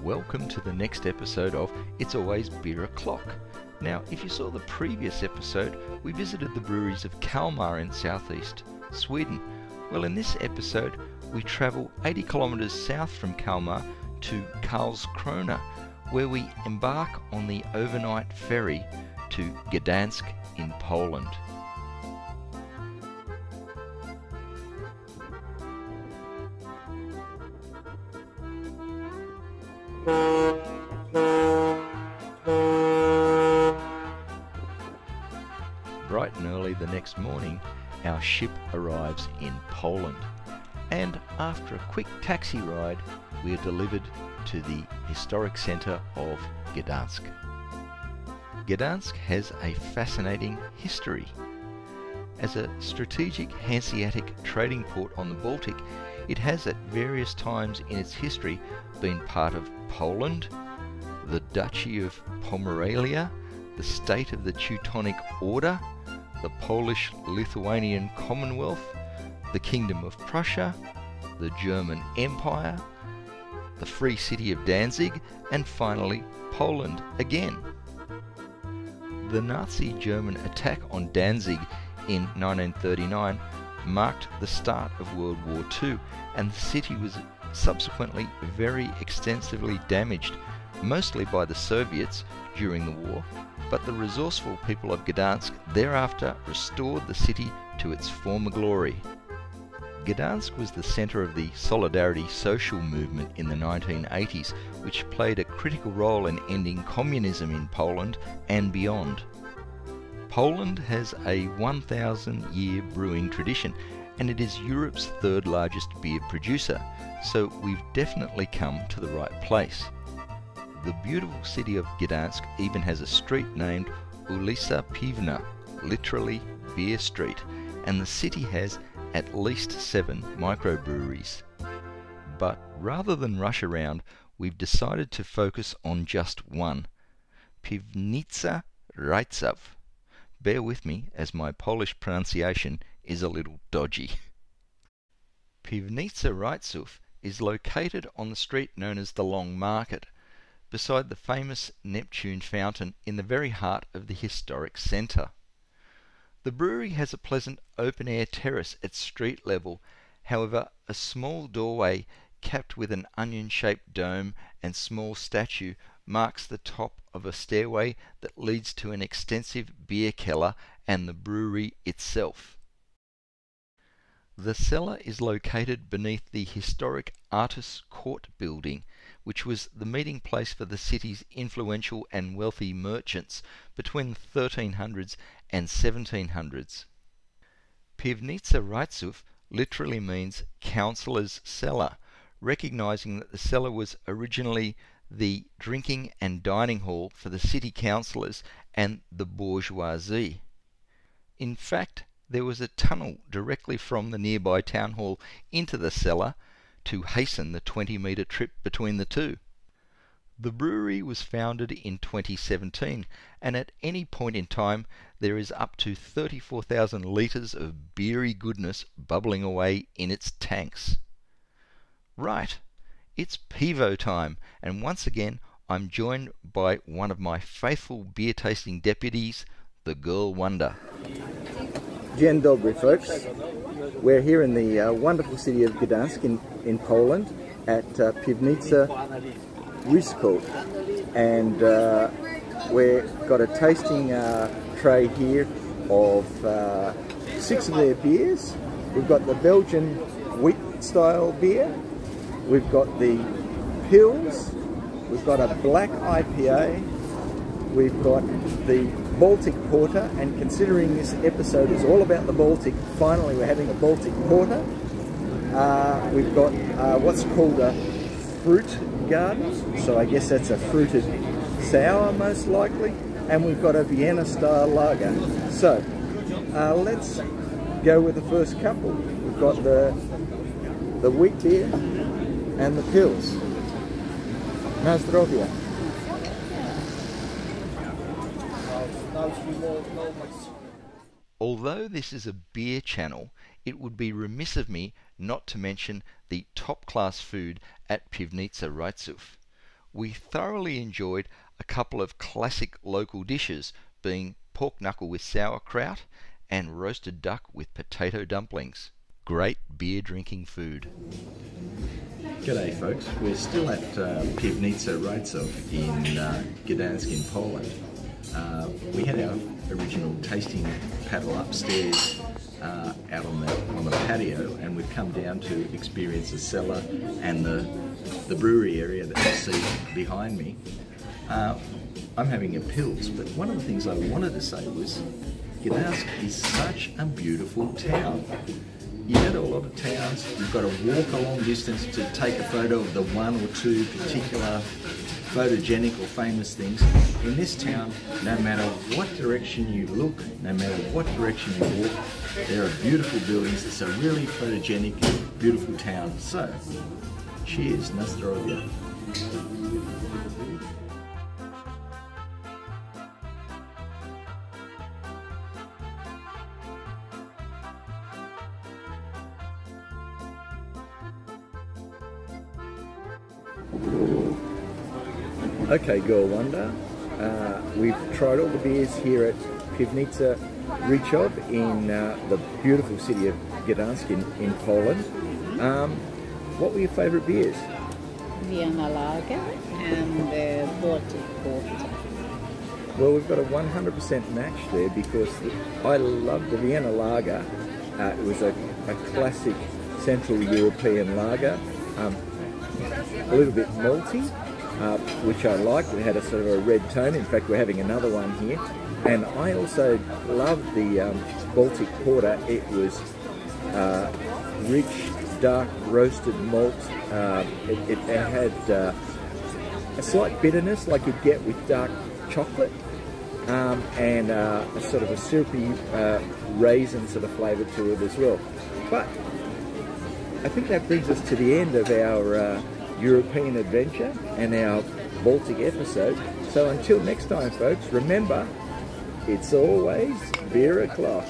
Welcome to the next episode of It's Always Beeroclock. Now, if you saw the previous episode, we visited the breweries of Kalmar in southeast Sweden. Well, in this episode, we travel 80 kilometres south from Kalmar to Karlskrona, where we embark on the overnight ferry to Gdansk in Poland. Bright and early the next morning, our ship arrives in Poland, and after a quick taxi ride, we are delivered to the historic centre of Gdansk. Gdansk has a fascinating history. As a strategic Hanseatic trading port on the Baltic, it has at various times in its history been part of Poland, the Duchy of Pomerania, the State of the Teutonic Order, the Polish-Lithuanian Commonwealth, the Kingdom of Prussia, the German Empire, the Free City of Danzig, and finally Poland again. The Nazi German attack on Danzig in 1939 marked the start of World War II, and the city was subsequently very extensively damaged, mostly by the Soviets during the war, but the resourceful people of Gdansk thereafter restored the city to its former glory. Gdansk was the centre of the Solidarity social movement in the 1980s, which played a critical role in ending communism in Poland and beyond. Poland has a 1,000-year brewing tradition, and it is Europe's third largest beer producer, so we've definitely come to the right place. The beautiful city of Gdansk even has a street named ulica Piwnica, literally Beer Street, and the city has at least 7 microbreweries. But rather than rush around, we've decided to focus on just one, Piwnica Rajcow. Bear with me as my Polish pronunciation is a little dodgy. Piwnica Rajcow is located on the street known as the Long Market, beside the famous Neptune fountain in the very heart of the historic centre. The brewery has a pleasant open-air terrace at street level. However, a small doorway capped with an onion-shaped dome and small statue marks the top of a stairway that leads to an extensive beer cellar and the brewery itself. The cellar is located beneath the historic Artists' Court building, which was the meeting place for the city's influential and wealthy merchants between the 1300s and 1700s. Piwnica Rajcow literally means councillor's cellar, recognising that the cellar was originally the drinking and dining hall for the city councillors and the bourgeoisie. In fact, there was a tunnel directly from the nearby town hall into the cellar to hasten the 20-metre trip between the two. The brewery was founded in 2017, and at any point in time there is up to 34,000 litres of beery goodness bubbling away in its tanks. Right, it's Pivo time, and once again I'm joined by one of my faithful beer tasting deputies, the Girl Wonder. Dzień dobry, folks. We're here in the wonderful city of Gdansk in Poland at Piwnica Rajcow, and we've got a tasting tray here of 6 of their beers. We've got the Belgian wheat style beer, we've got the Pils, we've got a black IPA, we've got the Baltic Porter, and considering this episode is all about the Baltic, finally we're having a Baltic Porter. We've got what's called a fruit garden, so I guess that's a fruited sour most likely, and we've got a Vienna style lager. So let's go with the first couple. We've got the wheat beer and the Pils. Na zdrowie. Although this is a beer channel, it would be remiss of me not to mention the top-class food at Piwnica Rajcow. we thoroughly enjoyed a couple of classic local dishes, being pork knuckle with sauerkraut and roasted duck with potato dumplings. Great beer drinking food. G'day folks, we're still at Piwnica Rajcow in Gdansk in Poland. We had our original tasting paddle upstairs out on the patio, and we've come down to experience the cellar and the brewery area that you see behind me. I'm having a pils, but one of the things I wanted to say was Gdansk is such a beautiful town. You go to a lot of towns, you've got to walk a long distance to take a photo of the one or two particular photogenic or famous things. In this town, no matter what direction you look, no matter what direction you walk, there are beautiful buildings. It's a really photogenic, beautiful town. So, cheers, na zdrowie. Okay, Girl Wonder, we've tried all the beers here at Piwnica Rajcow in the beautiful city of Gdansk in Poland. What were your favourite beers? Vienna Lager and Baltic Porter. Well, we've got a 100% match there because I love the Vienna Lager. It was a classic Central European lager, a little bit malty. Which I liked. It had a sort of a red tone. In fact, we're having another one here. And I also loved the Baltic Porter. It was rich, dark, roasted malt. It had a slight bitterness like you'd get with dark chocolate, and a sort of a syrupy raisin sort of flavour to it as well. But I think that brings us to the end of our European adventure and our Baltic episode. So until next time folks, remember, it's always Beeroclock.